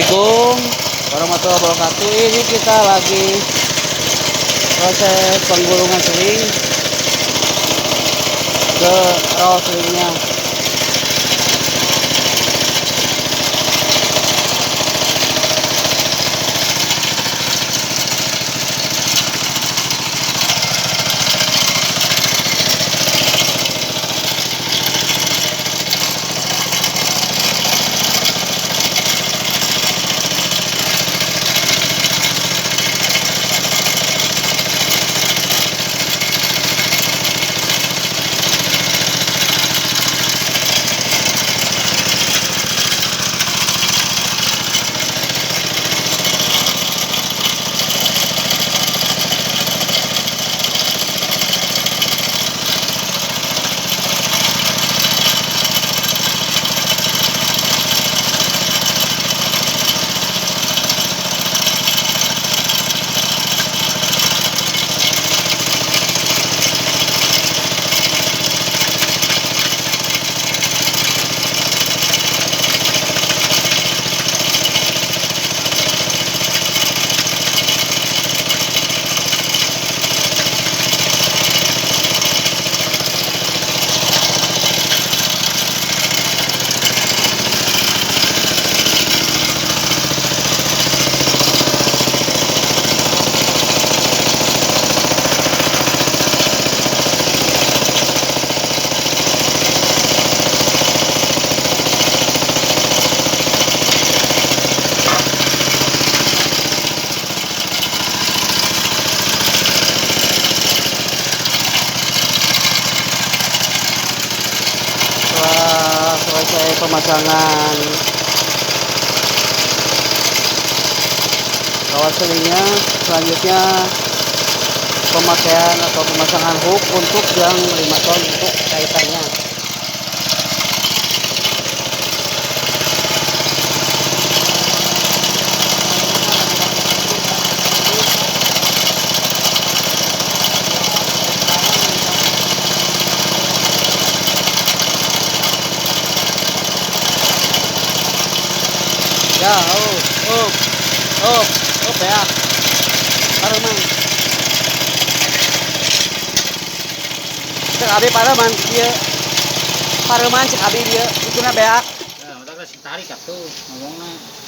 Assalamualaikum warahmatullahi wabarakatuh. Ini kita lagi proses penggulungan seling ke raw selingnya. Setelah selesai pemasangan kawat selingnya, selanjutnya pemakaian atau pemasangan hook untuk yang 5 ton untuk kaitannya. Ya, ya. Pareman. Cek abi pareman dia. Pareman cek abi dia. Itu na beak. Ya, udah kasih tarik atuh ngomongna.